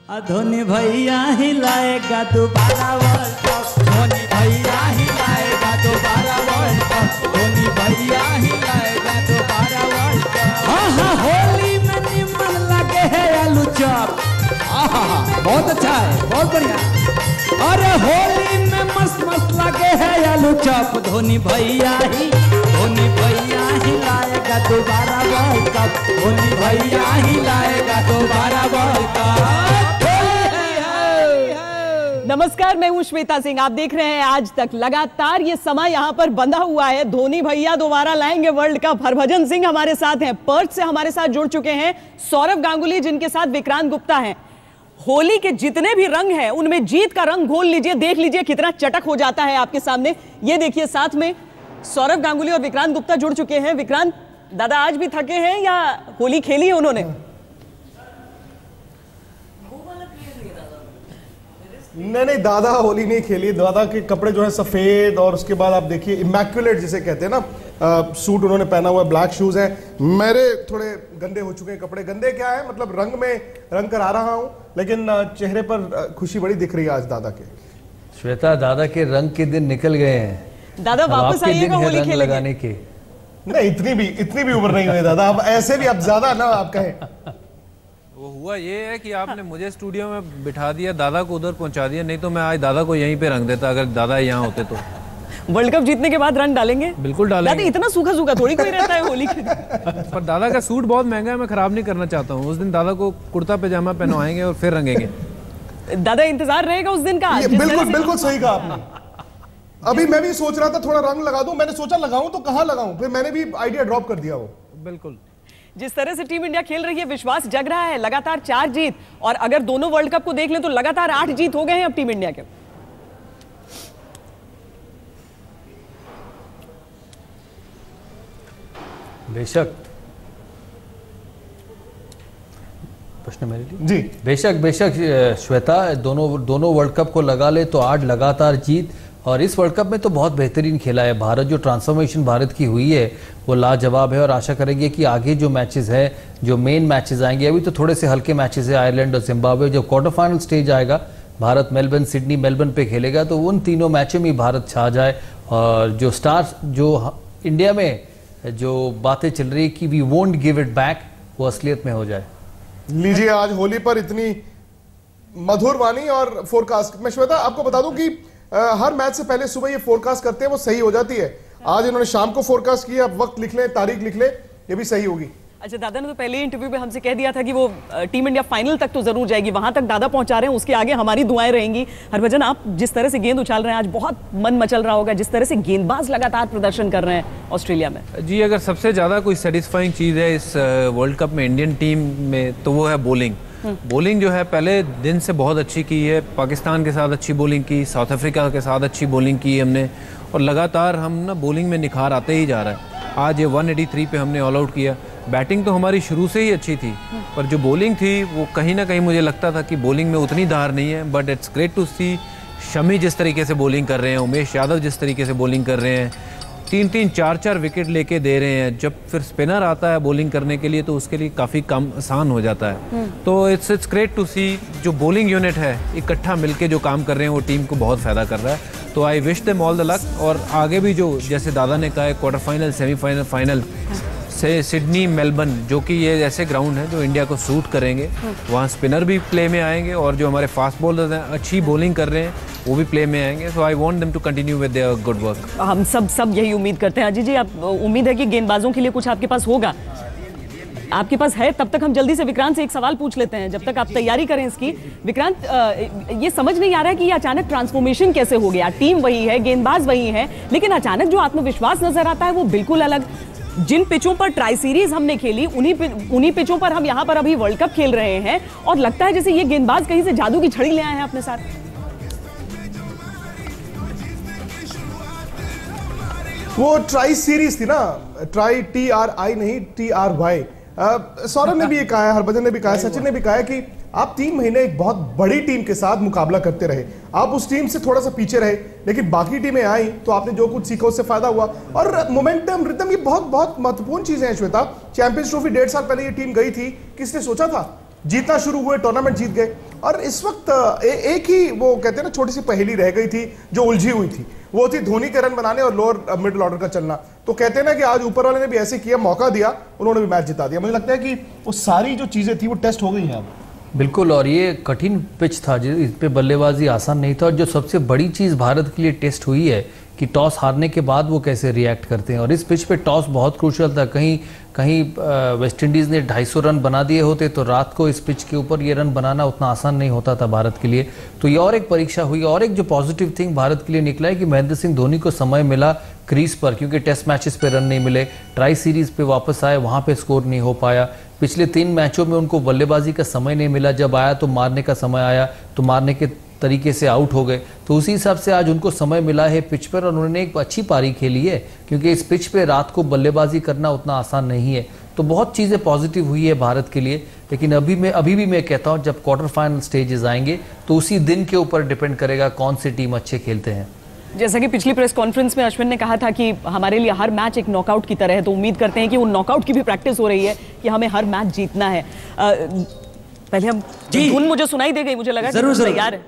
धोनी भैया हिलाएगा दोबारा world cup, Dhoni भैया हिलाएगा दोबारा वर्ल्ड कप, धोनी भैया हिलाएगा दोबारा वर्ल्ड कप। हाँ होली में निमन लगे है आलू चॉप, बहुत अच्छा है, बहुत बढ़िया। अरे होली में मस्त मस्त लगे है आलू चॉप, धोनी भैया हिलाएगा दोबारा वर्ल्ड कप, धोनी भैया हिलाएगा दोबारा वर्ल्ड कप। नमस्कार, मैं हूं श्वेता सिंह। आप देख रहे हैं आज तक। लगातार ये समय यहां पर बंधा हुआ है, धोनी भैया दोबारा लाएंगे वर्ल्ड कप। हरभजन सिंह हमारे साथ हैं, पर्थ से हमारे साथ जुड़ चुके हैं सौरव गांगुली, जिनके साथ विक्रांत गुप्ता हैं। होली के जितने भी रंग हैं उनमें जीत का रंग घोल लीजिए, देख लीजिए कितना चटक हो जाता है आपके सामने। ये देखिए, साथ में सौरव गांगुली और विक्रांत गुप्ता जुड़ चुके हैं। विक्रांत दादा आज भी थके हैं या होली खेली है उन्होंने? नहीं, दादा होली नहीं खेली। दादा के कपड़े जो है सफेद, और उसके बाद आप देखिए इमैक्युलेट जिसे कहते हैं ना, सूट उन्होंने पहना हुआ है, ब्लैक शूज हैं। मेरे थोड़े गंदे हो चुके हैं कपड़े। गंदे क्या है मतलब, रंग में रंग करा रहा हूं, लेकिन चेहरे पर खुशी बड़ी दिख रही है आज दादा के। श्वेता, दादा के रंग के दिन निकल गए हैं। दादा वापस आइएगा होली खेलने लगाने के। नहीं, इतनी भी उम्र नहीं हुई दादा, अब ऐसे भी अब ज्यादा ना आप कहें। वो हुआ ये है कि आपने मुझे स्टूडियो में बिठा दिया, दादा को उधर पहुंचा दिया, नहीं तो मैं आज दादा को यहीं पे रंग देता अगर दादा यहाँ होते तो। वर्ल्ड कप जीतने के बाद रंग डालेंगे? बिल्कुल डालेंगे। दादा इतना सूखा सूखा थोड़ी कोई रहता है होली के। पर दादा का सूट बहुत महंगा है, मैं खराब नहीं करना चाहता हूँ। उस दिन दादा को कुर्ता पैजामा पहनवाएंगे और फिर रंगेंगे। दादा इंतजार रहेगा उस दिन का? बिल्कुल सही कहा आपने। अभी मैं भी सोच रहा था थोड़ा रंग लगा दूं, मैंने सोचा लगाऊं तो कहां लगाऊं, फिर मैंने भी आइडिया ड्रॉप कर दिया वो। बिल्कुल। जिस तरह से टीम इंडिया खेल रही है, विश्वास जग रहा है। लगातार 4 जीत, और अगर दोनों वर्ल्ड कप को देख लें तो लगातार 8 जीत हो गए हैं अब टीम इंडिया के। बेशक प्रश्न मेरे लिए जी। बेशक श्वेता, दोनों वर्ल्ड कप को लगा ले तो 8 लगातार जीत, और इस वर्ल्ड कप में तो बहुत बेहतरीन खेला है भारत। जो ट्रांसफॉर्मेशन भारत की हुई है वो लाजवाब है, और आशा करेंगे कि आगे जो मैचेस है, जो मेन मैचेस आएंगे, अभी तो थोड़े से हल्के मैचेस है आयरलैंड और जिम्बाब्वे। जब क्वार्टर फाइनल स्टेज आएगा, भारत मेलबर्न, सिडनी मेलबर्न पे खेलेगा, तो उन तीनों मैचों में भारत छा जाए। और जो स्टार्स जो इंडिया में जो बातें चल रही कि we won't give it back, वो असलियत में हो जाए। लीजिए, आज होली पर इतनी मधुर वाणी और फोरकास्ट। मैं श्वेता आपको बता दूं कि हर मैच से पहले सुबह ये फोरकास्ट करते हैं, वो सही हो जाती है। आज इन्होंने शाम को फोरकास्ट किया, अब वक्त लिख ले, तारीख लिख ले, ये भी सही होगी। अच्छा, दादा ने तो पहले इंटरव्यू में हमसे कह दिया था कि वो टीम इंडिया फाइनल तक तो जरूर जाएगी, वहां तक दादा पहुंचा रहे हैं, उसके आगे हमारी दुआएं रहेंगी। हरभजन, आप जिस तरह से गेंद उछाल रहे हैं, आज बहुत मन मचल रहा होगा, जिस तरह से गेंदबाज लगातार प्रदर्शन कर रहे हैं ऑस्ट्रेलिया में। जी, अगर सबसे ज्यादा कोई सेटिस्फाइंग चीज है इस वर्ल्ड कप में इंडियन टीम में, तो वो है बॉलिंग। बॉलिंग जो है पहले दिन से बहुत अच्छी की है। पाकिस्तान के साथ अच्छी बॉलिंग की, साउथ अफ्रीका के साथ अच्छी बॉलिंग की हमने, और लगातार हम ना बॉलिंग में निखार आते ही जा रहा है। आज ये 183 पे हमने ऑल आउट किया। बैटिंग तो हमारी शुरू से ही अच्छी थी, पर जो बॉलिंग थी वो कहीं ना कहीं मुझे लगता था कि बॉलिंग में उतनी धार नहीं है। बट इट्स ग्रेट टू सी शमी जिस तरीके से बॉलिंग कर रहे हैं, उमेश यादव जिस तरीके से बॉलिंग कर रहे हैं, 3-3, 4-4 विकेट लेके दे रहे हैं। जब फिर स्पिनर आता है बॉलिंग करने के लिए तो उसके लिए काफ़ी कम आसान हो जाता है। तो इट्स ग्रेट टू सी जो बॉलिंग यूनिट है इकट्ठा मिलके जो काम कर रहे हैं, वो टीम को बहुत फ़ायदा कर रहा है। तो I wish them all the luck. और आगे भी जो जैसे दादा ने कहा है, क्वार्टर फाइनल, सेमीफाइनल, फाइनल से सिडनी, मेलबर्न, जो कि ये ऐसे ग्राउंड हैं जो इंडिया को सूट करेंगे, वहाँ स्पिनर भी प्ले में आएंगे, और जो हमारे फास्ट बॉलर्स हैं अच्छी बॉलिंग कर रहे हैं वो भी प्ले में आएंगे। So I want them to continue with their good work. हम सब यही उम्मीद करते हैं। अजीत जी, आप उम्मीद है कि गेंदबाजों के लिए कुछ आपके पास होगा? आपके पास है? तब तक हम जल्दी से विक्रांत से एक सवाल पूछ लेते हैं, जब तक आप तैयारी करें इसकी। विक्रांत, ये समझ नहीं आ रहा है कि ये अचानक ट्रांसफॉर्मेशन कैसे हो गया। टीम वही है, गेंदबाज वही है, लेकिन अचानक जो आत्मविश्वास नजर आता है वो बिल्कुल अलग। जिन पिचों पर ट्राई सीरीज हमने खेली, उन्हीं पिचों पर हम यहाँ पर अभी वर्ल्ड कप खेल रहे हैं, और लगता है जैसे ये गेंदबाज कहीं से जादू की छड़ी ले आए हैं अपने साथ। वो ट्राई सीरीज थी ना, ट्राई TRI नहीं TRY। सौरभ ने भी ये कहा है, हरभजन ने भी कहा है, सचिन ने भी कहा है कि आप 3 महीने एक बहुत बड़ी टीम के साथ मुकाबला करते रहे, आप उस टीम से थोड़ा सा पीछे रहे, लेकिन बाकी टीमें आई तो आपने जो कुछ सीखा उससे फायदा हुआ। और मोमेंटम, रिदम, ये बहुत बहुत महत्वपूर्ण चीजें हैं श्वेता। चैंपियंस ट्रॉफी 1.5 साल पहले ये टीम गई थी, किसने सोचा था? जीतना शुरू हुए, टूर्नामेंट जीत गए, और इस वक्त एक ही वो कहते हैं ना छोटी सी पहेली रह गई थी जो उलझी हुई थी, वो थी धोनी के रन बनाने और लोअर मिडिल ऑर्डर का चलना। तो कहते हैं ना कि आज ऊपर वाले ने भी ऐसे किया, मौका दिया, उन्होंने भी मैच जिता दिया। मुझे लगता है कि वो सारी जो चीजें थी वो टेस्ट हो गई हैं अब। बिल्कुल, और ये कठिन पिच था, इस पे बल्लेबाजी आसान नहीं था। और जो सबसे बड़ी चीज़ भारत के लिए टेस्ट हुई है कि टॉस हारने के बाद वो कैसे रिएक्ट करते हैं, और इस पिच पे टॉस बहुत क्रूशियल था। कहीं वेस्ट इंडीज़ ने 250 रन बना दिए होते तो रात को इस पिच के ऊपर ये रन बनाना उतना आसान नहीं होता था भारत के लिए। तो ये और एक परीक्षा हुई। और एक जो पॉजिटिव थिंग भारत के लिए निकला है कि महेंद्र सिंह धोनी को समय मिला क्रीज पर, क्योंकि टेस्ट मैचेस पे रन नहीं मिले, ट्राई सीरीज पे वापस आए, वहाँ पे स्कोर नहीं हो पाया। पिछले 3 मैचों में उनको बल्लेबाजी का समय नहीं मिला, जब आया तो मारने का समय आया तो मारने के तरीके से आउट हो गए। तो उसी हिसाब से आज उनको समय मिला है पिच पर, और उन्होंने एक अच्छी पारी खेली है, क्योंकि इस पिच पे रात को बल्लेबाजी करना उतना आसान नहीं है। तो बहुत चीज़ें पॉजिटिव हुई है भारत के लिए। लेकिन अभी भी मैं कहता हूँ जब क्वार्टर फाइनल स्टेजेस आएंगे तो उसी दिन के ऊपर डिपेंड करेगा कौन सी टीम अच्छे खेलते हैं। जैसा कि पिछली प्रेस कॉन्फ्रेंस में अश्विन ने कहा था कि हमारे लिए हर मैच एक नॉकआउट की तरह है, तो उम्मीद करते हैं कि उन नॉकआउट की भी प्रैक्टिस हो रही है कि हमें हर मैच जीतना है। पहले हम धुन मुझे सुनाई दे गई, मुझे लगा कि तैयार है।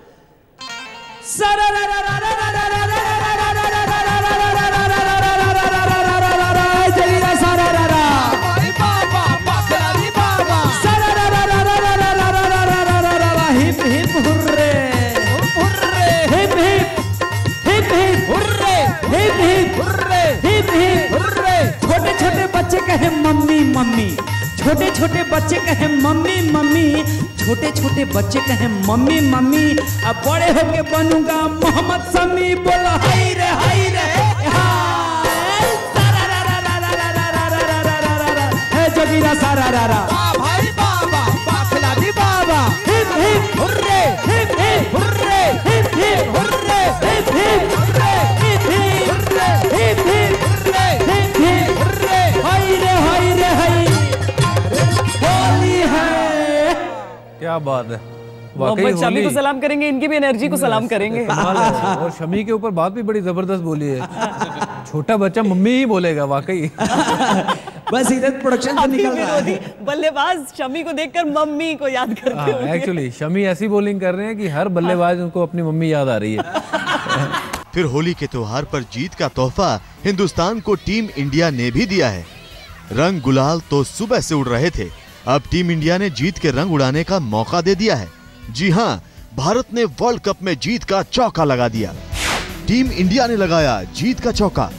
छोटे छोटे बच्चे कहे मम्मी मम्मी, छोटे छोटे बच्चे कहे मम्मी मम्मी, छोटे छोटे बच्चे कहे मम्मी मम्मी, अब बड़े होके बनूंगा मोहम्मद शमी। बोला हाय रे हाय रे हाय जोगीरा सारा रा रा भाई बाबा बाखलादी बाबा, hip hip hurray hip hip hurray hip hip hurray hip hip hurray hip hip hurray hip hip hurray hip hip hurray हाय रे हाय रे हाय। होली है, क्या बात है, मोहम्मद शमी को सलाम करेंगे, इनकी भी एनर्जी को सलाम करेंगे। और शमी के ऊपर बात भी बड़ी जबरदस्त बोली है, छोटा बच्चा मम्मी ही बोलेगा वाकई। बस इधर प्रोडक्शन से निकल रहा है। बल्लेबाज शमी को देखकर मम्मी को याद करते हैं। एक्चुअली शमी ऐसी बॉलिंग कर रहे हैं कि हर बल्लेबाज उनको अपनी मम्मी याद आ रही है। फिर होली के त्योहार पर जीत का तोहफा हिंदुस्तान को टीम इंडिया ने भी दिया है। रंग गुलाल तो सुबह से उड़ रहे थे, अब टीम इंडिया ने जीत के रंग उड़ाने का मौका दे दिया है। जी हां, भारत ने वर्ल्ड कप में जीत का चौका लगा दिया। टीम इंडिया ने लगाया जीत का चौका।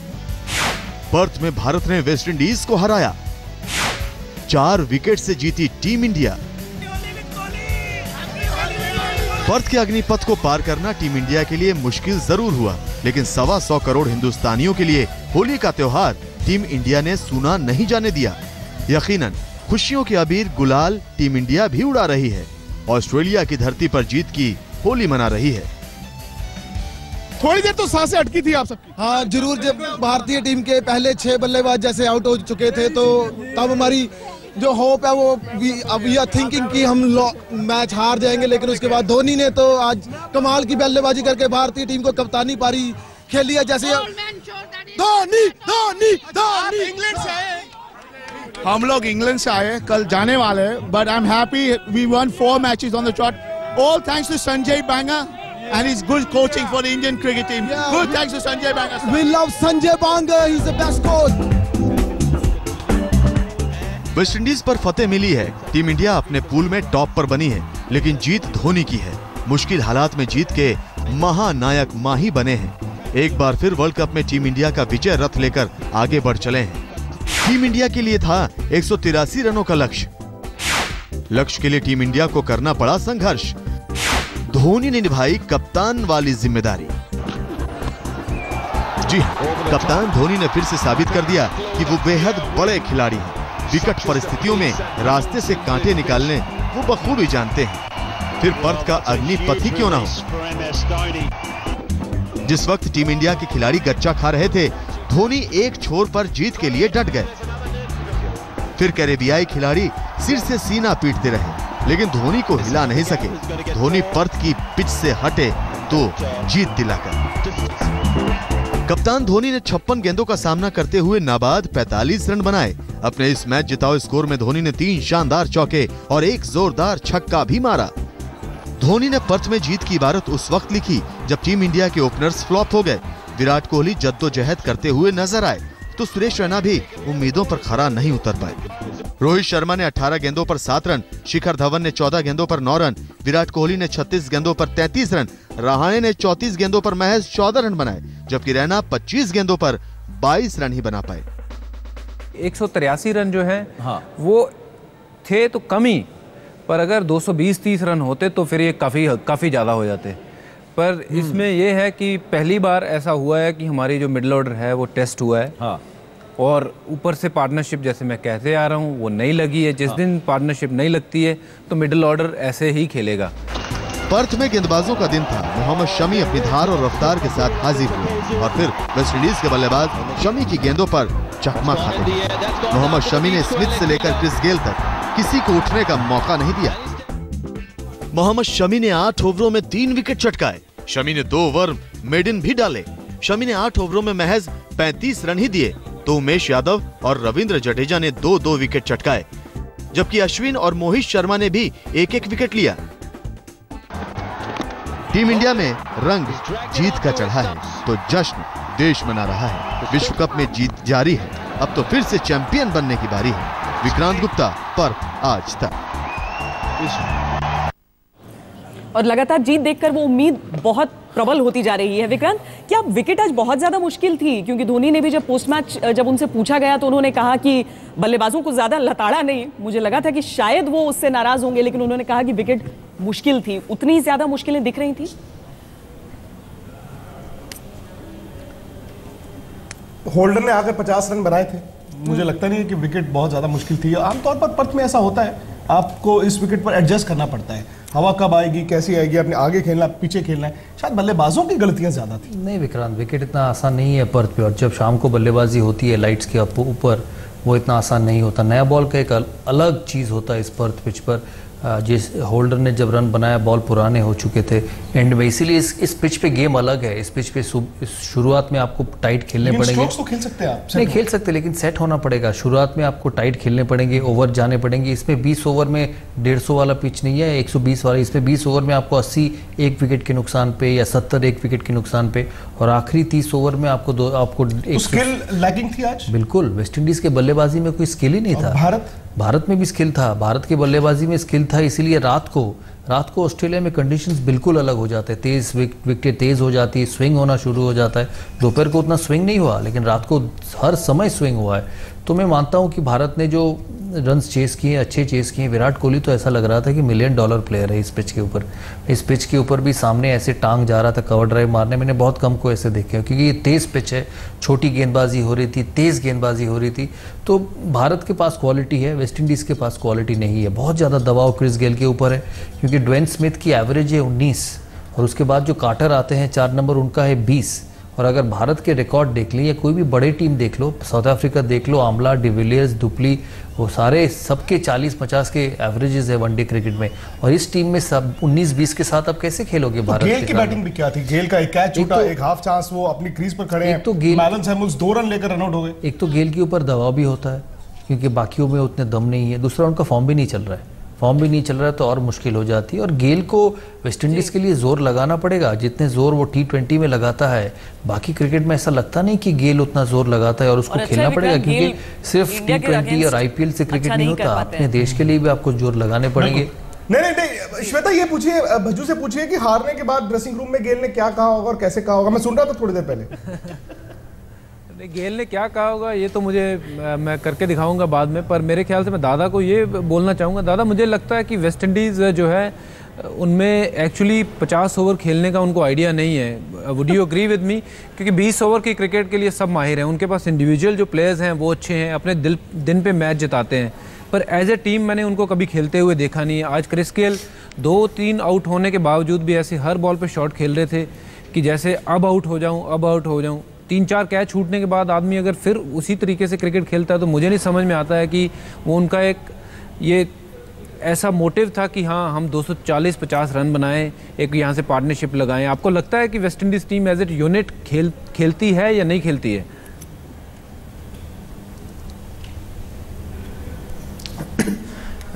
पर्थ में भारत ने वेस्ट इंडीज को हराया। 4 विकेट से जीती टीम इंडिया। पर्थ के अग्निपथ को पार करना टीम इंडिया के लिए मुश्किल जरूर हुआ, लेकिन 125 करोड़ हिंदुस्तानियों के लिए होली का त्योहार टीम इंडिया ने सूना नहीं जाने दिया। यकीनन खुशियों के अबीर गुलाल टीम इंडिया भी उड़ा रही है। ऑस्ट्रेलिया की धरती पर जीत की होली मना रही है। थोड़ी देर तो सांसें अटकी थी आप सबकी। हाँ जरूर, जब भारतीय टीम के पहले 6 बल्लेबाज जैसे आउट हो चुके थे तो तब हमारी जो होप है वो वी आर थिंकिंग कि हम मैच हार जाएंगे, लेकिन उसके बाद धोनी ने तो आज कमाल की बल्लेबाजी करके भारतीय टीम को कप्तानी पारी खेली है। जैसे धोनी धोनी धोनी इंग्लैंड से आए, हम लोग इंग्लैंड से आए, कल जाने वाले हैं, but I am happy we won 4 matches on the trot, all thanks to Sanjay Banga and his good coaching for the Indian cricket team. Yeah, good thanks to Sanjay Banga. We love Sanjay Banga, he's the best coach. West Indies पर फतेह मिली है। Team India अपने pool में top पर बनी है, लेकिन जीत धोनी की है। मुश्किल हालात में जीत के महानायक माही बने हैं। एक बार फिर वर्ल्ड कप में टीम इंडिया का विजय रथ लेकर आगे बढ़ चले हैं। टीम इंडिया के लिए था 183 रनों का लक्ष्य के लिए टीम इंडिया को करना पड़ा संघर्ष। धोनी ने निभाई कप्तान वाली जिम्मेदारी। जी हां, कप्तान धोनी ने फिर से साबित कर दिया कि वो बेहद बड़े खिलाड़ी हैं। विकट परिस्थितियों में रास्ते से कांटे निकालने वो बखूबी जानते हैं, फिर पर्थ का अग्निपथ ही क्यों ना हो। जिस वक्त टीम इंडिया के खिलाड़ी गच्चा खा रहे थे, धोनी एक छोर पर जीत के लिए डट गए। फिर कैरेबियाई खिलाड़ी सिर से सीना पीटते रहे, लेकिन धोनी को हिला नहीं सके। धोनी पर्थ की पिच से हटे तो जीत दिलाकर। कप्तान धोनी ने 56 गेंदों का सामना करते हुए नाबाद 45 रन बनाए। अपने इस मैच जिताओ स्कोर में धोनी ने 3 शानदार चौके और 1 जोरदार छक्का भी मारा। धोनी ने पर्थ में जीत की इबारत उस वक्त लिखी जब टीम इंडिया के ओपनर्स फ्लॉप हो गए। विराट कोहली जद्दोजहद करते हुए नजर आए तो सुरेश रैना भी उम्मीदों पर खरा नहीं उतर पाए। रोहित शर्मा ने 18 गेंदों पर 7 रन, शिखर धवन ने 14 गेंदों पर 9 रन, विराट कोहली ने 36 गेंदों पर 33 रन, रहाणे ने 34 गेंदों पर महज 14 रन बनाए, जबकि रैना 25 गेंदों पर 22 रन ही बना पाए। 183 रन जो है वो थे तो कम ही, पर अगर 220-30 रन होते तो फिर ये काफ़ी ज़्यादा हो जाते। पर इसमें यह है कि पहली बार ऐसा हुआ है कि हमारी जो मिडिल ऑर्डर है वो टेस्ट हुआ है और ऊपर से पार्टनरशिप, जैसे मैं कहते आ रहा हूँ, वो नहीं लगी है। जिस दिन पार्टनरशिप नहीं लगती है तो मिडिल ऑर्डर ऐसे ही खेलेगा। पर्थ में गेंदबाजों का दिन था। मोहम्मद शमी अपनी धार और रफ्तार के साथ हाजिर हुए और फिर वेस्टइंडीज के बल्लेबाज शमी की गेंदों पर चकमा खाते। मोहम्मद शमी ने स्मिथ से लेकर क्रिस गेल तक किसी को उठने का मौका नहीं दिया। मोहम्मद शमी ने 8 ओवरों में 3 विकेट चटकाए। शमी ने 2 ओवर मेडन भी डाले। शमी ने 8 ओवरों में महज 35 रन ही दिए तो उमेश यादव और रविंद्र जडेजा ने 2-2 विकेट चटकाए, जबकि अश्विन और मोहित शर्मा ने भी 1-1 विकेट लिया। टीम इंडिया में रंग जीत का चढ़ा है तो जश्न देश मना रहा है। विश्व कप में जीत जारी है, अब तो फिर से चैंपियन बनने की बारी है। विक्रांत गुप्ता पर आज तक। और लगातार जीत देखकर वो उम्मीद बहुत प्रबल होती जा रही है। विक्रांत, क्या विकेट आज बहुत ज्यादा मुश्किल थी? क्योंकि धोनी ने भी जब पोस्ट मैच जब उनसे पूछा गया तो उन्होंने कहा कि बल्लेबाजों को ज्यादा लताड़ा नहीं। मुझे लगा था कि शायद वो उससे नाराज होंगे, लेकिन उन्होंने कहा कि विकेट मुश्किल थी। उतनी ज्यादा मुश्किलें दिख रही थी? होल्डर ने आकर 50 रन बनाए थे। मुझे लगता नहीं है कि विकेट बहुत ज्यादा मुश्किल थी। आमतौर पर पर्थ में ऐसा होता है, आपको इस विकेट पर एडजस्ट करना पड़ता है। हवा कब आएगी, कैसी आएगी, अपने आगे खेलना, पीछे खेलना है। शायद बल्लेबाजों की गलतियां ज्यादा थी। नहीं विक्रांत, विकेट इतना आसान नहीं है पर्थ पे, और जब शाम को बल्लेबाजी होती है लाइट्स के ऊपर, वो इतना आसान नहीं होता। नया बॉल का एक अलग चीज़ होता है इस पर्थ पिच पर। जिस होल्डर ने जब रन बनाया, बॉल पुराने हो चुके थे एंड में, इसीलिए इस पिच पे गेम अलग है। इस पिच पे शुरुआत में आपको टाइट खेलने पड़ेंगे। स्ट्रोक्स तो खेल सकते हैं आप, नहीं खेल सकते, लेकिन सेट होना पड़ेगा। शुरुआत में आपको टाइट खेलने पड़ेंगे, ओवर जाने पड़ेंगे। इसमें 20 ओवर में 150 वाला पिच नहीं है, 120 वाला। इसमें 20 ओवर में आपको 80 एक विकेट के नुकसान पे या 70 एक विकेट के नुकसान पे, और आखिरी 30 ओवर में आपको एक स्किल लैकिंग थी आज। बिल्कुल, वेस्टइंडीज के बल्लेबाजी में कोई स्किल ही नहीं था। भारत में भी स्किल था, भारत की बल्लेबाजी में स्किल था। इसीलिए रात को ऑस्ट्रेलिया में कंडीशंस बिल्कुल अलग हो जाते हैं। तेज विकेट तेज हो जाती है, स्विंग होना शुरू हो जाता है। दोपहर को उतना स्विंग नहीं हुआ, लेकिन रात को हर समय स्विंग हुआ है। तो मैं मानता हूं कि भारत ने जो रन्स चेस किए, अच्छे चेस किए। विराट कोहली तो ऐसा लग रहा था कि $1 मिलियन प्लेयर है इस पिच के ऊपर। इस पिच के ऊपर भी सामने ऐसे टांग जा रहा था कवर ड्राइव मारने। मैंने बहुत कम को ऐसे देखे हैं, क्योंकि ये तेज़ पिच है, छोटी गेंदबाजी हो रही थी, तेज़ गेंदबाजी हो रही थी। तो भारत के पास क्वालिटी है, वेस्टइंडीज़ के पास क्वालिटी नहीं है। बहुत ज़्यादा दबाव क्रिस गेल के ऊपर है, क्योंकि ड्वेन स्मिथ की एवरेज है 19, और उसके बाद जो कार्टर आते हैं 4 नंबर, उनका है 20। और अगर भारत के रिकॉर्ड देख लें या कोई भी बड़े टीम देख लो, साउथ अफ्रीका देख लो, आमला, डिविलियर्स, डुप्ली, वो सारे सबके 40-50 के एवरेजेस है वनडे क्रिकेट में। और इस टीम में सब 19-20 के साथ अब कैसे खेलोगे भारत? गेल की बैटिंग भी क्या थी? गेल का एक कैच छूटा, एक हाफ चांस, वो अपनी क्रीज पर खड़े हैं। तो मैलन सैमुअल्स 2 रन लेकर रन आउट हो गए। एक तो गेल के ऊपर दबाव भी होता है, क्योंकि बाकियों में उतने दम नहीं है। दूसरा, उनका फॉर्म भी नहीं चल रहा है, तो और मुश्किल हो जाती है। और गेल को वेस्टइंडीज के लिए जोर लगाना पड़ेगा, जितने जोर वो T20 में लगाता है। बाकी क्रिकेट में ऐसा लगता नहीं कि गेल उतना जोर लगाता है, और उसको खेलना पड़ेगा, क्योंकि सिर्फ T20 और IPL से क्रिकेट नहीं होता। अपने देश के लिए भी आपको जोर लगाने पड़ेंगे। नहीं श्वेता, ये पूछिए, भज्जू से पूछिए कि हारने के बाद ड्रेसिंग रूम में गेल ने क्या कहा होगा और कैसे कहा होगा। मैं सुन रहा था थोड़ी देर पहले। गेल ने क्या कहा होगा ये तो मैं करके दिखाऊंगा बाद में, पर मेरे ख्याल से मैं दादा को ये बोलना चाहूँगा। दादा, मुझे लगता है कि वेस्ट इंडीज़ जो है उनमें एक्चुअली 50 ओवर खेलने का उनको आइडिया नहीं है। Would you agree with me? क्योंकि 20 ओवर की क्रिकेट के लिए सब माहिर हैं, उनके पास इंडिविजुअल जो प्लेयर्स हैं वो अच्छे हैं, अपने दिन पे मैच जिताते हैं, पर एज ए टीम मैंने उनको कभी खेलते हुए देखा नहीं है। आज क्रिस गेल 2-3 आउट होने के बावजूद भी ऐसे हर बॉल पर शॉट खेल रहे थे कि जैसे अब आउट हो जाऊँ। 3-4 कैच छूटने के बाद आदमी अगर फिर उसी तरीके से क्रिकेट खेलता है तो मुझे नहीं समझ में आता है कि वो उनका एक ये ऐसा मोटिव था कि हाँ हम 240-50 रन बनाएं, एक यहाँ से पार्टनरशिप लगाएं। आपको लगता है कि West Indies team as a unit खेलती है या नहीं खेलती है?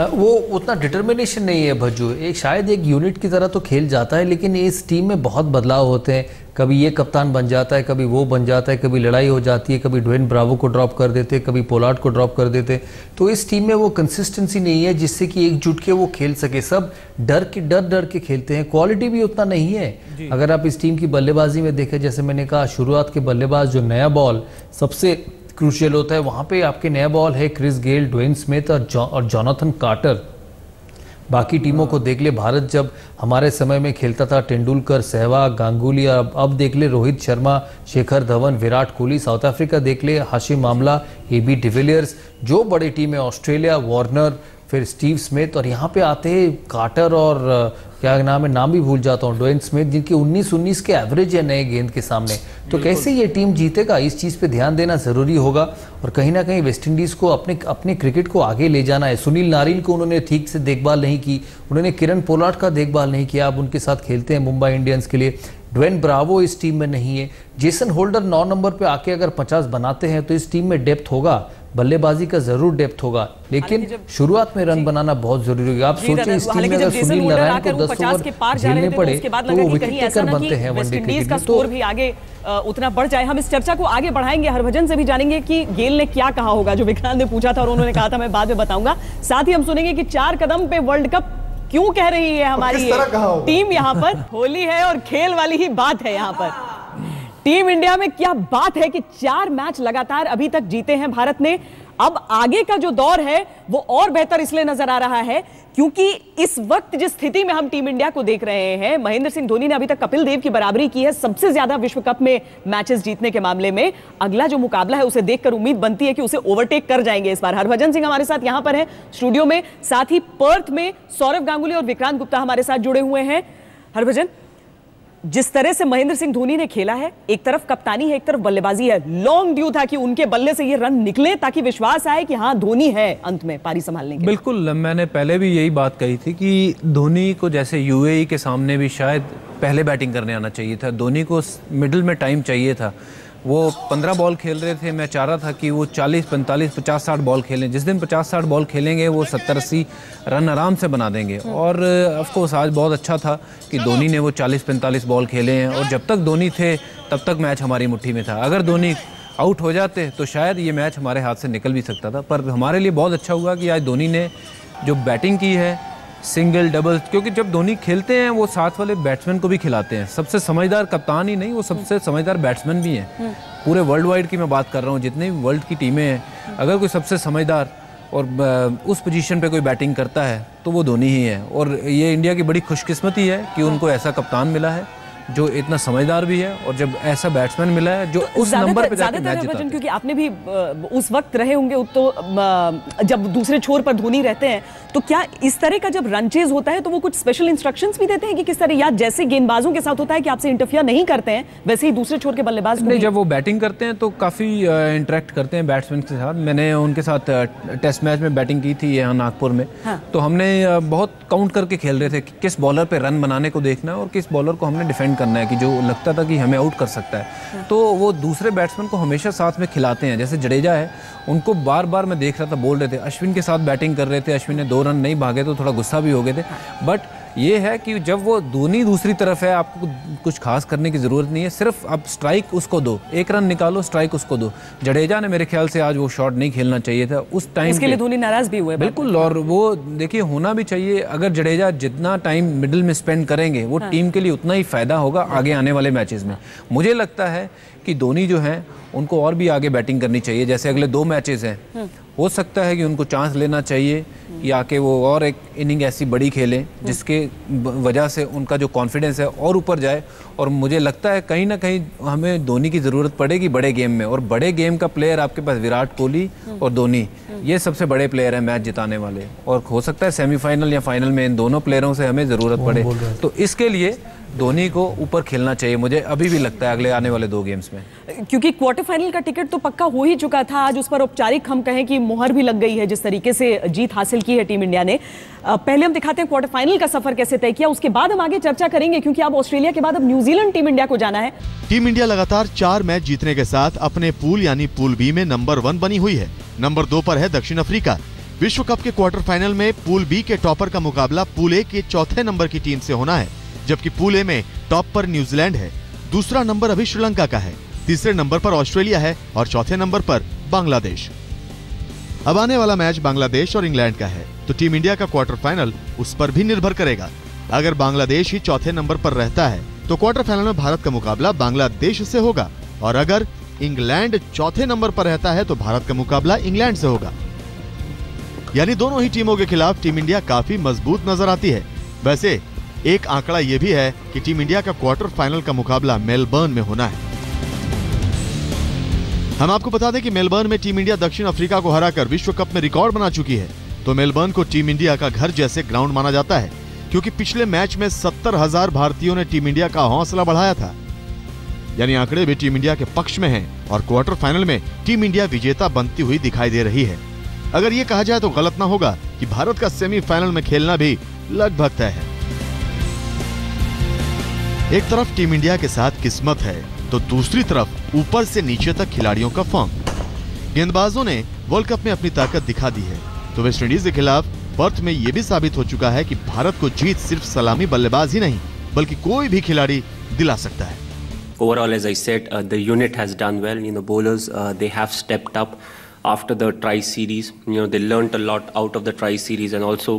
वो उतना डिटर्मिनेशन नहीं है भज्जू, एक शायद एक यूनिट की तरह तो खेल जाता है, लेकिन इस टीम में बहुत बदलाव होते हैं। कभी ये कप्तान बन जाता है, कभी वो बन जाता है, कभी लड़ाई हो जाती है, कभी ड्वेन ब्रावो को ड्रॉप कर देते, कभी पोलार्ड को ड्रॉप कर देते। तो इस टीम में वो कंसिस्टेंसी नहीं है जिससे कि एकजुट के वो खेल सके। सब डर के खेलते हैं, क्वालिटी भी उतना नहीं है। अगर आप इस टीम की बल्लेबाजी में देखें, जैसे मैंने कहा शुरुआत के बल्लेबाज जो नया बॉल सबसे क्रूशियल होता है, वहाँ पे आपके नया बॉल है क्रिस गेल, ड्वेन स्मिथ और जोनाथन कार्टर। बाकी टीमों को देख ले, भारत जब हमारे समय में खेलता था तेंदुलकर, सहवाग, गांगुली, अब देख ले रोहित शर्मा, शेखर धवन, विराट कोहली। साउथ अफ्रीका देख ले हाशिम आमला, AB डिविलियर्स। जो बड़ी टीम है ऑस्ट्रेलिया, वार्नर, फिर स्टीव स्मिथ, और यहाँ पे आते हैं कार्टर और क्या नाम है, नाम भी भूल जाता हूँ, ड्वेन स्मिथ, जिनकी 19 के एवरेज है नए गेंद के सामने। तो कैसे ये टीम जीतेगा, इस चीज़ पे ध्यान देना ज़रूरी होगा। और कहीं ना कहीं वेस्टइंडीज़ को अपने क्रिकेट को आगे ले जाना है। सुनील नारिन को उन्होंने ठीक से देखभाल नहीं की, उन्होंने किरण पोलार्ड का देखभाल नहीं किया, अब उनके साथ खेलते हैं मुंबई इंडियंस के लिए। ड्वेन ब्रावो इस टीम में नहीं है। जेसन होल्डर 9 नंबर पे आके अगर 50 बनाते हैं तो इस टीम में डेप्थ होगा, बल्लेबाजी का जरूर डेप्थ होगा, लेकिन शुरुआत में रन बनाना बहुत जरूरी होगा। आप सोचिए इस टीम में अगर सुनील नारायण को 10 ओवर झेलने पड़े तो वो विकेट टेकर बनते हैं वनडे क्रिकेट में। स्कोर भी आगे उतना बढ़ जाए। हम इस चर्चा को आगे बढ़ाएंगे, हरभजन से भी जानेंगे कि गेल ने क्या कहा होगा, जो विक्रांत ने पूछा था और उन्होंने कहा था मैं बाद में बताऊंगा। साथ ही हम सुनेंगे कि 4 कदम पे वर्ल्ड कप क्यों कह रही है हमारी टीम। यहाँ पर होली है और खेल वाली ही बात है। यहाँ पर टीम इंडिया में क्या बात है कि 4 मैच लगातार अभी तक जीते हैं भारत ने। अब आगे का जो दौर है वो और बेहतर इसलिए नजर आ रहा है क्योंकि इस वक्त जिस स्थिति में हम टीम इंडिया को देख रहे हैं, महेंद्र सिंह धोनी ने अभी तक कपिल देव की बराबरी की है सबसे ज्यादा विश्व कप में मैचेस जीतने के मामले में। अगला जो मुकाबला है उसे देखकर उम्मीद बनती है कि उसे ओवरटेक कर जाएंगे इस बार। हरभजन सिंह हमारे साथ यहां पर है स्टूडियो में, साथ ही पर्थ में सौरव गांगुली और विक्रांत गुप्ता हमारे साथ जुड़े हुए हैं। हरभजन, जिस तरह से महेंद्र सिंह धोनी ने खेला है, एक तरफ कप्तानी है, एक तरफ बल्लेबाजी है, लॉन्ग ड्यू था कि उनके बल्ले से ये रन निकले ताकि विश्वास आए कि हाँ धोनी है अंत में पारी संभालने के। बिल्कुल, मैंने पहले भी यही बात कही थी कि धोनी को जैसे यूएई के सामने भी शायद पहले बैटिंग करने आना चाहिए था। धोनी को मिडिल में टाइम चाहिए था। वो 15 बॉल खेल रहे थे, मैं चाह रहा था कि वो 40, 45, 50, 60 बॉल खेलें। जिस दिन 50, 60 बॉल खेलेंगे वो 70, 80 रन आराम से बना देंगे। और ऑफकोर्स आज बहुत अच्छा था कि धोनी ने वो 40, 45 बॉल खेले हैं, और जब तक धोनी थे तब तक मैच हमारी मुट्ठी में था। अगर धोनी आउट हो जाते तो शायद ये मैच हमारे हाथ से निकल भी सकता था। पर हमारे लिए बहुत अच्छा हुआ कि आज धोनी ने जो बैटिंग की है, सिंगल डबल, क्योंकि जब धोनी खेलते हैं वो साथ वाले बैट्समैन को भी खिलाते हैं। सबसे समझदार कप्तान ही नहीं, वो सबसे समझदार बैट्समैन भी हैं। पूरे वर्ल्ड वाइड की मैं बात कर रहा हूँ, जितने भी वर्ल्ड की टीमें हैं, अगर कोई सबसे समझदार और उस पोजीशन पे कोई बैटिंग करता है तो वो धोनी ही है। और ये इंडिया की बड़ी खुशकिस्मती है कि उनको ऐसा कप्तान मिला है जो इतना समझदार भी है, और जब ऐसा बैट्समैन मिला है जो उस नंबर पे जाके मैच जिताता है। क्योंकि आपने भी उस वक्त रहे होंगे तो जब दूसरे छोर पर धोनी रहते हैं, तो क्या इस तरह का जब रन चेज होता है तो वो कुछ स्पेशल इंस्ट्रक्शंस भी देते हैं कि किस तरह, या जैसे गेंदबाजों के साथ होता है कि आपसे इंटरफियर नहीं करते हैं, वैसे ही दूसरे छोर के बल्लेबाज नहीं, जब वो बैटिंग करते हैं तो काफ़ी इंटरेक्ट करते हैं बैट्समैन के साथ। मैंने उनके साथ टेस्ट मैच में बैटिंग की थी यहाँ नागपुर में। तो हमने बहुत काउंट करके खेल रहे थे कि किस बॉलर पे रन बनाने को देखना है और किस बॉलर को हमने डिफेंड करना है कि जो लगता था कि हमें आउट कर सकता है। तो वो दूसरे बैट्समैन को हमेशा साथ में खिलाते हैं। जैसे जडेजा है, उनको बार बार मैं देख रहा था, बोल रहे थे, अश्विन के साथ बैटिंग कर रहे थे, अश्विन ने 2 रन नहीं भागे तो थोड़ा गुस्सा भी हो गए थे। बट ये है कि जब वो धोनी दूसरी तरफ है, आपको कुछ खास करने की ज़रूरत नहीं है, सिर्फ आप स्ट्राइक उसको दो, 1 रन निकालो, स्ट्राइक उसको दो। जडेजा ने मेरे ख्याल से आज वो शॉट नहीं खेलना चाहिए था उस टाइम, इसके लिए धोनी नाराज भी हुए। बिल्कुल, और वो देखिए होना भी चाहिए। अगर जडेजा जितना टाइम मिडिल में स्पेंड करेंगे वो टीम के लिए उतना ही फायदा होगा आगे आने वाले मैचेस में। मुझे लगता है कि धोनी जो है उनको और भी आगे बैटिंग करनी चाहिए। जैसे अगले 2 मैचेस हैं, हो सकता है कि उनको चांस लेना चाहिए कि आके वो और एक इनिंग ऐसी बड़ी खेलें जिसके वजह से उनका जो कॉन्फिडेंस है और ऊपर जाए। और मुझे लगता है कहीं ना कहीं हमें धोनी की ज़रूरत पड़ेगी बड़े गेम में, और बड़े गेम का प्लेयर आपके पास विराट कोहली और धोनी, ये सबसे बड़े प्लेयर हैं मैच जिताने वाले। और हो सकता है सेमीफाइनल या फाइनल में इन दोनों प्लेयरों से हमें ज़रूरत पड़े। तो इसके लिए धोनी को ऊपर खेलना चाहिए, मुझे अभी भी लगता है अगले आने वाले 2 गेम्स में। क्योंकि क्वार्टर फाइनल का टिकट तो पक्का हो ही चुका था, आज उस पर औपचारिक हम कहें कि मुहर भी लग गई है जिस तरीके से जीत हासिल की है टीम इंडिया ने। पहले हम दिखाते हैं क्वार्टर फाइनल का सफर कैसे तय किया, उसके बाद हम आगे चर्चा करेंगे, क्योंकि अब ऑस्ट्रेलिया के बाद अब न्यूजीलैंड टीम इंडिया को जाना है। टीम इंडिया लगातार 4 मैच जीतने के साथ अपने पूल यानी पूल बी में नंबर 1 बनी हुई है। नंबर 2 पर है दक्षिण अफ्रीका, विश्व कप के क्वार्टर फाइनल में पूल बी के टॉपर का मुकाबला पूल ए के चौथे नंबर की टीम से होना है, जबकि पूल ए में टॉप पर न्यूजीलैंड है, दूसरा नंबर अभी श्रीलंका का है, तीसरे नंबर पर ऑस्ट्रेलिया है और चौथे नंबर पर बांग्लादेश। अब आने वाला मैच बांग्लादेश और इंग्लैंड का है, तो टीम इंडिया का क्वार्टर फाइनल उस पर भी निर्भर करेगा। अगर बांग्लादेश ही चौथे नंबर पर रहता है तो क्वार्टर फाइनल में भारत का मुकाबला बांग्लादेश से होगा, और अगर इंग्लैंड चौथे नंबर पर रहता है तो भारत का मुकाबला इंग्लैंड से होगा। यानी दोनों ही टीमों के खिलाफ टीम इंडिया काफी मजबूत नजर आती है। वैसे एक आंकड़ा यह भी है कि टीम इंडिया का क्वार्टर फाइनल का मुकाबला मेलबर्न में होना है। हम आपको बता दें कि मेलबर्न में टीम इंडिया दक्षिण अफ्रीका को हराकर विश्व कप में रिकॉर्ड बना चुकी है, तो मेलबर्न को टीम इंडिया का घर जैसे ग्राउंड माना जाता है, क्योंकि पिछले मैच में 70,000 भारतीयों ने टीम इंडिया का हौसला बढ़ाया था। यानी आंकड़े भी टीम इंडिया के पक्ष में हैं और क्वार्टर फाइनल में टीम इंडिया विजेता बनती हुई दिखाई दे रही है। अगर ये कहा जाए तो गलत ना होगा कि भारत का सेमीफाइनल में खेलना भी लगभग तय है। एक तरफ टीम इंडिया के साथ किस्मत है, तो दूसरी तरफ ऊपर से नीचे तक खिलाड़ियों का फॉर्म। गेंदबाजों ने वर्ल्ड कप में अपनी ताकत दिखा दी है, तो वेस्टइंडीज के खिलाफ पर्थ में यह भी साबित हो चुका है कि भारत को जीत सिर्फ सलामी बल्लेबाज ही नहीं बल्कि कोई भी खिलाड़ी दिला सकता है। Overall, as I said, the unit has done well. Bowlers, they have stepped up after the Tri Series. They learnt a lot out of the Tri Series and also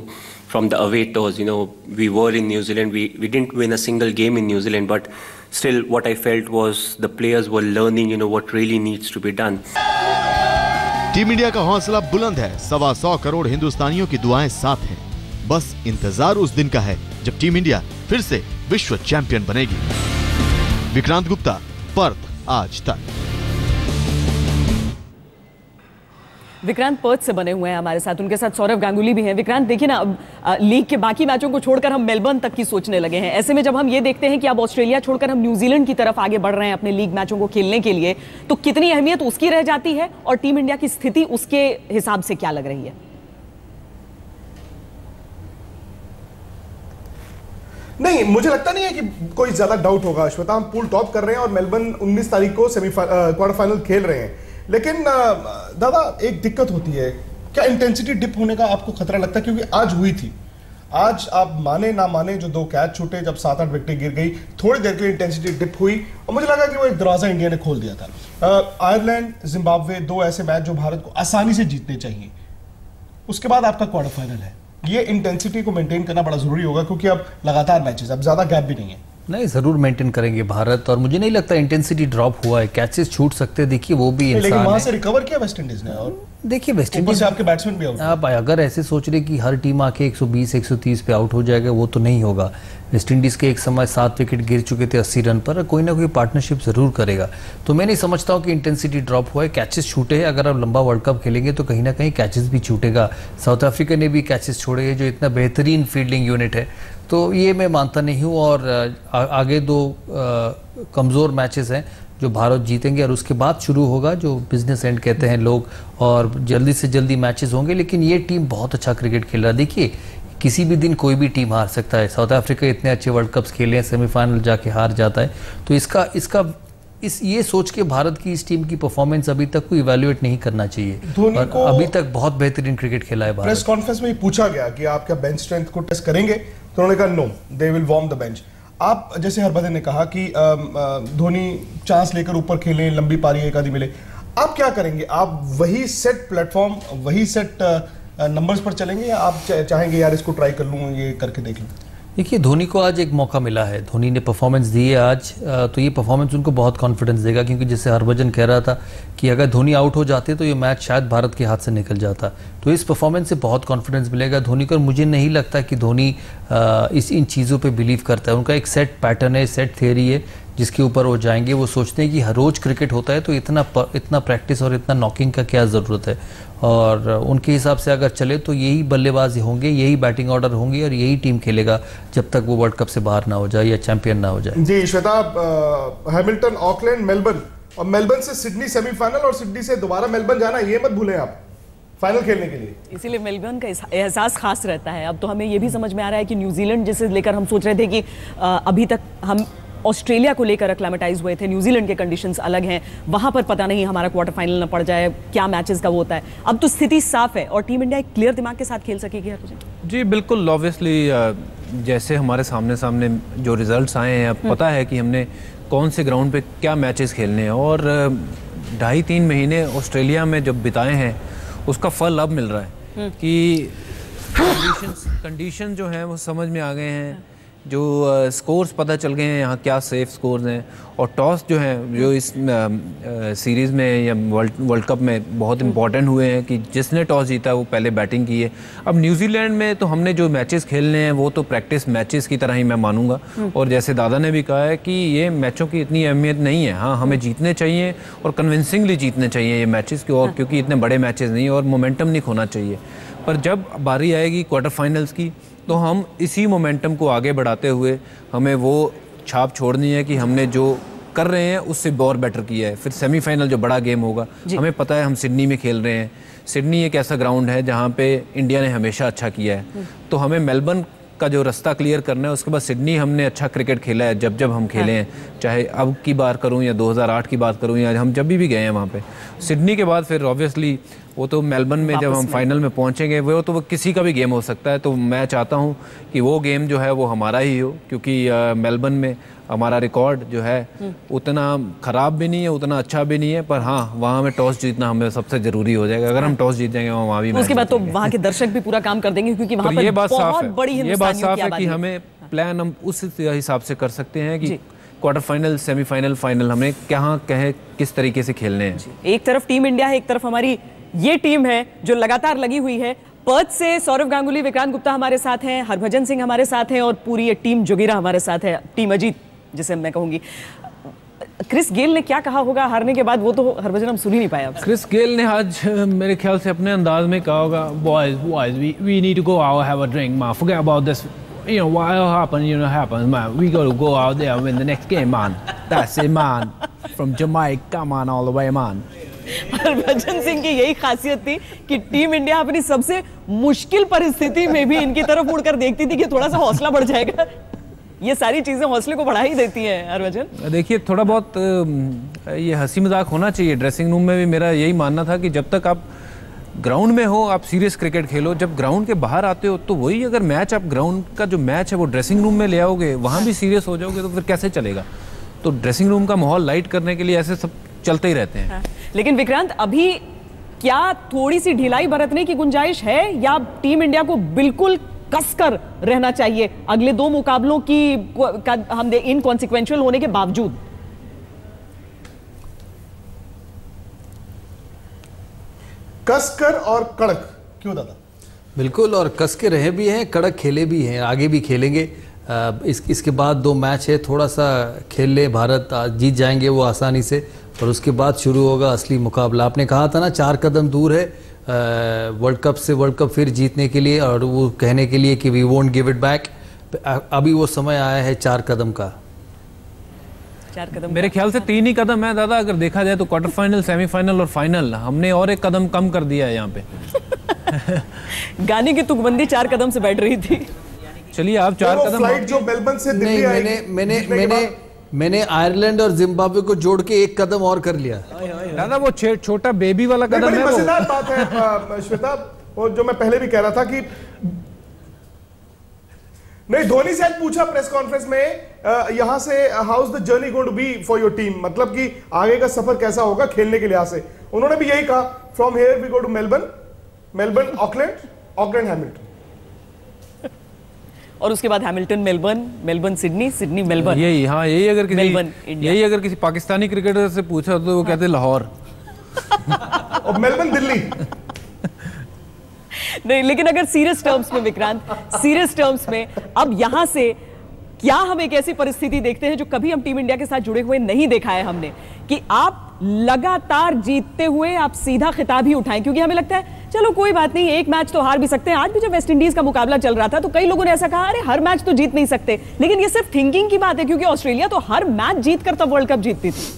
from the away tours. We were in New Zealand. We didn't win a single game in New Zealand, but still what I felt was the players were learning, what really needs to be done. Team India का हौसला बुलंद है, 125 करोड़ हिंदुस्तानियों की दुआएं साथ हैं। बस इंतजार उस दिन का है जब टीम इंडिया फिर से विश्व चैंपियन बनेगी। विक्रांत गुप्ता, पर्थ आज तक। विक्रांत पर्थ से बने हुए हैं हमारे साथ, उनके साथ सौरव गांगुली भी हैं। विक्रांत देखिए ना, अब लीग के बाकी मैचों को छोड़कर हम मेलबर्न तक की सोचने लगे हैं। ऐसे में जब हम ये देखते हैं कि अब ऑस्ट्रेलिया छोड़कर हम न्यूजीलैंड की तरफ आगे बढ़ रहे हैं अपने लीग मैचों को खेलने के लिए, तो कितनी अहमियत उसकी रह जाती है और टीम इंडिया की स्थिति उसके हिसाब से क्या लग रही है? नहीं, मुझे लगता नहीं है कि कोई ज्यादा डाउट होगा श्वेता। हम पूल टॉप कर रहे हैं और मेलबर्न 19 तारीख को क्वार्टर फाइनल खेल रहे हैं, लेकिन दादा एक दिक्कत होती है, क्या इंटेंसिटी डिप होने का आपको खतरा लगता है? क्योंकि आज हुई थी, आज आप माने ना माने जो 2 कैच छूटे, जब 7-8 विकेटें गिर गई, थोड़ी देर के लिए इंटेंसिटी डिप हुई और मुझे लगा कि वो एक दरवाजा इंडिया ने खोल दिया था। आयरलैंड, जिम्बाब्वे, 2 ऐसे मैच जो भारत को आसानी से जीतने चाहिए, उसके बाद आपका क्वार्टर फाइनल है। ये इंटेंसिटी को मेंटेन करना बड़ा जरूरी होगा, क्योंकि अब लगातार मैचेस, अब ज्यादा गैप भी नहीं है। नहीं, जरूर मेंटेन करेंगे भारत, और मुझे नहीं लगता इंटेंसिटी ड्रॉप हुआ है। कैचेस छूट सकते हैं, देखिए वो भी इंसान है, लेकिन वहां से रिकवर किया वेस्ट इंडीज ने, और देखिए वेस्ट इंडीज से आपके बैट्समैन भी आउट। आप अगर ऐसे सोच रहे कि हर टीम आके 120-130 पे आउट हो जाएगा, वो तो नहीं होगा। वेस्ट इंडीज के एक समय 7 विकेट गिर चुके थे 80 रन पर, कोई ना कोई पार्टनरशिप जरूर करेगा। तो मैं नहीं समझता हूँ कि इंटेंसिटी ड्रॉप हुआ है, कैचेस छूटे हैं। अगर आप लंबा वर्ल्ड कप खेलेंगे तो कहीं ना कहीं कैचेस भी छूटेगा। साउथ अफ्रीका ने भी कैचेस छोड़े हैं, जो इतना बेहतरीन फील्डिंग यूनिट है, तो ये मैं मानता नहीं हूँ। और आगे 2 कमज़ोर मैचेस हैं जो भारत जीतेंगे, और उसके बाद शुरू होगा जो बिजनेस एंड कहते हैं लोग, और जल्दी से जल्दी मैचेस होंगे। लेकिन ये टीम बहुत अच्छा क्रिकेट खेल रहा है। देखिए किसी भी दिन कोई भी टीम हार सकता है। साउथ अफ्रीका इतने अच्छे वर्ल्ड कप्स खेले हैं, सेमीफाइनल जाके हार जाता है। तो ये सोच के भारत की इस टीम की परफॉर्मेंस अभी तक को इवैल्यूएट नहीं करना चाहिए। धोनी को अभी तक बहुत बेहतरीन क्रिकेट खेला है भारत। प्रेस कॉन्फ्रेंस में पूछा गया कि आप क्या बेंच स्ट्रेंथ को टेस्ट करेंगे, तो उन्होंने कहा no, they will warm the bench. आप जैसे हरभजन ने कहा कि धोनी चांस लेकर ऊपर खेलें, लंबी पारी एक आधी मिले, आप क्या करेंगे? आप वही सेट प्लेटफॉर्म, वही सेट नंबर्स पर चलेंगे, या आप चाहेंगे यार इसको ट्राई कर लूँ, ये करके देख लूँ? देखिए धोनी को आज एक मौका मिला है, धोनी ने परफॉर्मेंस दी है आज, तो ये परफॉर्मेंस उनको बहुत कॉन्फिडेंस देगा। क्योंकि जैसे हरभजन कह रहा था कि अगर धोनी आउट हो जाते तो ये मैच शायद भारत के हाथ से निकल जाता। तो इस परफॉर्मेंस से बहुत कॉन्फिडेंस मिलेगा धोनी को। और मुझे नहीं लगता कि धोनी इन चीज़ों पे बिलीव करता है। उनका एक सेट पैटर्न है, सेट थियरी है जिसके ऊपर वो जाएंगे। वो सोचते हैं कि हर रोज़ क्रिकेट होता है तो इतना प्रैक्टिस और इतना नॉकिंग का क्या ज़रूरत है। और उनके हिसाब से अगर चले तो यही बल्लेबाज होंगे, यही बैटिंग ऑर्डर होंगे और यही टीम खेलेगा जब तक वो वर्ल्ड कप से बाहर ना हो जाए या चैंपियन ना हो जाए। जी श्वेता, हैमिल्टन, ऑकलैंड, मेलबर्न, और मेलबर्न से सिडनी सेमीफाइनल और सिडनी से दोबारा मेलबर्न जाना, ये मत भूलें आप फाइनल खेलने के लिए। इसीलिए मेलबर्न का एहसास खास रहता है। अब तो हमें ये भी समझ में आ रहा है कि न्यूजीलैंड जिसे लेकर हम सोच रहे थे कि अभी तक हम ऑस्ट्रेलिया को लेकर एक्लामेटाइज हुए थे, न्यूजीलैंड के कंडीशंस अलग हैं, वहां पर पता नहीं हमारा क्वार्टर फाइनल न पड़ जाए, क्या मैचेस का वो होता है। अब तो स्थिति साफ है और टीम इंडिया एक क्लियर दिमाग के साथ खेल सकेगी हरभजन। जी बिल्कुल, ऑब्वियसली जैसे हमारे सामने जो रिजल्ट्स आए हैं, अब पता है कि हमने कौन से ग्राउंड पे क्या मैचेस खेलने हैं, और 2.5-3 महीने ऑस्ट्रेलिया में जब बिताए हैं उसका फल अब मिल रहा है कि कंडीशन जो हैं वो समझ में आ गए हैं, जो स्कोर्स पता चल गए हैं यहाँ क्या सेफ स्कोर्स हैं, और टॉस जो हैं जो इस सीरीज़ में या वर्ल्ड कप में बहुत इंपॉर्टेंट हुए हैं कि जिसने टॉस जीता वो पहले बैटिंग की है। अब न्यूजीलैंड में तो हमने जो मैचेस खेलने हैं वो तो प्रैक्टिस मैचेस की तरह ही मैं मानूंगा, और जैसे दादा ने भी कहा है कि ये मैचों की इतनी अहमियत नहीं है। हाँ, हमें जीतने चाहिए और कन्विंसिंगली जीतने चाहिए ये मैचेस की, और क्योंकि इतने बड़े मैचेस नहीं और मोमेंटम नहीं खोना चाहिए। पर जब बारी आएगी क्वार्टर फाइनल्स की तो हम इसी मोमेंटम को आगे बढ़ाते हुए हमें वो छाप छोड़नी है कि हमने जो कर रहे हैं उससे और बेटर किया है। फिर सेमीफाइनल जो बड़ा गेम होगा, हमें पता है हम सिडनी में खेल रहे हैं। सिडनी एक ऐसा ग्राउंड है जहाँ पे इंडिया ने हमेशा अच्छा किया है, तो हमें मेलबर्न का जो रास्ता क्लियर करना है, उसके बाद सिडनी हमने अच्छा क्रिकेट खेला है जब हम खेले हैं, चाहे अब की बात करूं या 2008 की बात करूं या हम जब भी गए हैं वहाँ पे। सिडनी के बाद फिर ऑब्वियसली वो तो मेलबर्न में जब हम फाइनल में पहुँचेंगे वो किसी का भी गेम हो सकता है, तो मैं चाहता हूँ कि वो गेम जो है वो हमारा ही हो, क्योंकि मेलबर्न में हमारा रिकॉर्ड जो है उतना ख़राब भी नहीं है, उतना अच्छा भी नहीं है, पर हाँ वहाँ में टॉस जीतना हमें सबसे ज़रूरी हो जाएगा। अगर हम टॉस जीत जाएंगे वहाँ भी उसके बाद तो वहाँ के दर्शक भी पूरा काम कर देंगे, क्योंकि वहाँ पर बहुत बड़ी हिंदुस्तानियों की आबादी है। कि हमें प्लान हम उस हिसाब से कर सकते हैं कि क्वार्टर फाइनल, सेमीफाइनल, फाइनल हमें कहाँ कहे किस तरीके से खेलने हैं। एक तरफ टीम इंडिया है, एक तरफ हमारी ये टीम है जो लगातार लगी हुई है। पर्थ से सौरव गांगुली, विक्रांत गुप्ता हमारे साथ हैं, हरभजन सिंह हमारे साथ हैं और पूरी ये टीम जोगिरा हमारे साथ है, टीम अजीत जिसे मैं कहूंगी। क्रिस गेल ने क्या कहा होगा हारने के बाद, वो तो हरभजन हम सुन ही नहीं पाया। क्रिस गेल ने आज मेरे ख्याल से अपने अंदाज में कहा होगा, boys we need to go out, have a drink, man, forget about this, you know what happens, man, we got to go out there and win the next game, man, that's it, man, from Jamaica, come on all the way, man। Harbhajan Singh की यही खासियत थी कि team India अपनी सबसे मुश्किल परिस्थिति में भी इनकी तरफ मुड़कर देखती थी कि थोड़ा सा हौसला बढ़ जाएगा। ये सारी चीजें हौसले को बढ़ा ही देती हैं हरभजन। देखिए, थोड़ा बहुत ये हंसी मजाक होना चाहिए ड्रेसिंग रूम में भी। मेरा यही मानना था कि जब तक आप ग्राउंड में हो आप सीरियस क्रिकेट खेलो, जब ग्राउंड के बाहर आते हो तो वही अगर मैच आप ग्राउंड का जो मैच है वो ड्रेसिंग रूम में ले आओगे, वहाँ भी सीरियस हो जाओगे तो फिर कैसे चलेगा। तो ड्रेसिंग रूम का माहौल लाइट करने के लिए ऐसे सब चलते ही रहते हैं। लेकिन विक्रांत, अभी क्या थोड़ी सी ढिलाई बरतने की गुंजाइश है या टीम इंडिया को बिल्कुल कसकर रहना चाहिए अगले 2 मुकाबलों की हम इनकॉन्सिक्वेंशियल होने के बावजूद? कसकर और कड़क क्यों दादा? बिल्कुल, और कस के रहे भी हैं, कड़क खेले भी हैं, आगे भी खेलेंगे। इसके बाद 2 मैच है, थोड़ा सा खेल ले भारत, जीत जाएंगे वो आसानी से, और उसके बाद शुरू होगा असली मुकाबला। आपने कहा था ना 4 कदम दूर है वर्ल्ड कप से, वर्ल्ड कप फिर जीतने के लिए, और वो कहने के लिए कि we won't give it back. अभी वो समय आया है 4 कदम का। 4 कदम मेरे ख्याल से 3 ही कदम है दादा, अगर देखा जाए तो क्वार्टर फाइनल, सेमीफाइनल और फाइनल। हमने और 1 कदम कम कर दिया है यहाँ पे। गाने की तुकबंदी 4 कदम से बैठ रही थी। चलिए आप 4 कदम। फ्लाइट जो मेलबर्न से दिल्ली आई, मैंने आयरलैंड और जिम्बाब्वे को जोड़ के 1 कदम और कर लिया। दादा वो छोटा बेबी वाला कदम है। मजेदार बात है श्वेता, वो जो मैं पहले भी कह रहा था कि नहीं, धोनी से आज पूछा प्रेस कॉन्फ्रेंस में यहां से how is the journey going to be for your team, मतलब कि आगे का सफर कैसा होगा खेलने के लिहाज से। उन्होंने भी यही कहा, from here we go to Melbourne Auckland Hamilton, और उसके बाद हैमिल्टन मेलबर्न सिडनी मेलबर्न। यही अगर किसी पाकिस्तानी क्रिकेटर से पूछा तो वो कहते लाहौर और मेलबर्न दिल्ली। नहीं, लेकिन अगर सीरियस टर्म्स में विक्रांत, सीरियस टर्म्स में अब यहां से क्या हम एक ऐसी परिस्थिति देखते हैं जो कभी हम टीम इंडिया के साथ जुड़े हुए नहीं देखा है हमने, कि आप लगातार जीतते हुए आप सीधा खिताब ही उठाएं, क्योंकि हमें लगता है चलो कोई बात नहीं, एक मैच तो हार भी सकते हैं। आज भी जब वेस्ट इंडीज का मुकाबला चल रहा था तो कई लोगों ने ऐसा कहा, अरे हर मैच तो जीत नहीं सकते, लेकिन ये सिर्फ थिंकिंग की बात है, क्योंकि ऑस्ट्रेलिया तो हर मैच जीत कर तब वर्ल्ड कप जीतती थी।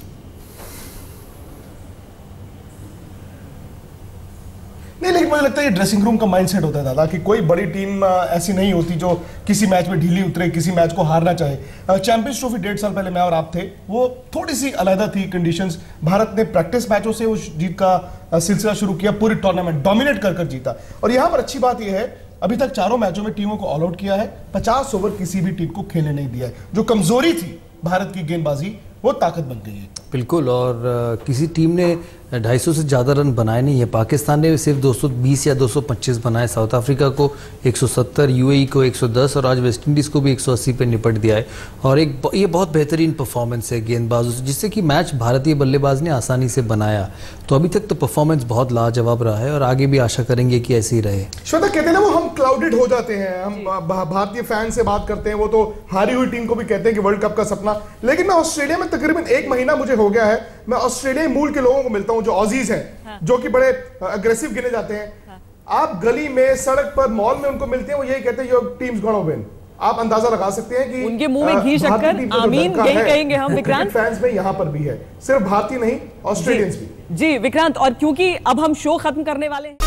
नहीं, लेकिन एक मुझे लगता है ये ड्रेसिंग रूम का माइंडसेट होता है दादा कि कोई बड़ी टीम ऐसी नहीं होती जो किसी मैच में ढीली उतरे, किसी मैच को हारना चाहे। चैंपियंस ट्रॉफी 1.5 साल पहले मैं और आप थे, वो थोड़ी सी अलग थी कंडीशंस। भारत ने प्रैक्टिस मैचों से उस जीत का सिलसिला शुरू किया, पूरी टूर्नामेंट डोमिनेट कर जीता। और यहाँ पर अच्छी बात यह है अभी तक 4 मैचों में टीमों को ऑल आउट किया है, 50 ओवर किसी भी टीम को खेलने नहीं दिया है। जो कमजोरी थी भारत की गेंदबाजी वो ताकत बन गई है। बिल्कुल, और किसी टीम ने 250 से ज़्यादा रन बनाए नहीं है। पाकिस्तान ने सिर्फ 220 या 225 बनाए, साउथ अफ्रीका को 170, यूएई को 110 और आज वेस्ट इंडीज़ को भी 180 पे निपट दिया है। और ये बहुत बेहतरीन परफॉर्मेंस है गेंदबाजों से, जिससे कि मैच भारतीय बल्लेबाज ने आसानी से बनाया। तो अभी तक तो परफॉर्मेंस बहुत लाजवाब रहा है और आगे भी आशा करेंगे कि ऐसे ही रहे। श्वेता, कहते हैं ना वो हम क्लाउडेड हो जाते हैं, हम भारतीय फैन से बात करते हैं, वो तो हारी हुई टीम को भी कहते हैं कि वर्ल्ड कप का सपना। लेकिन मैं ऑस्ट्रेलिया में तकरीबन 1 महीना मुझे हो गया है, मैं ऑस्ट्रेलियाई मूल के लोगों को मिलता हूं जो ऑजीज हैं, जो कि बड़े अग्रेसिव गिने जाते हैं। आप गली में, सड़क पर, मॉल में उनको मिलते हैं, वो यही कहते हैं योर टीम्स गोना विन। आप अंदाजा लगा सकते हैं कि उनके मुंह में घी शक्कर आमीन यही कहेंगे हम। विक्रांत, फैंस में यहां पर भी है, सिर्फ भारतीय नहीं ऑस्ट्रेलियंस भी। जी विक्रांत, और क्योंकि अब हम शो खत्म करने वाले हैं।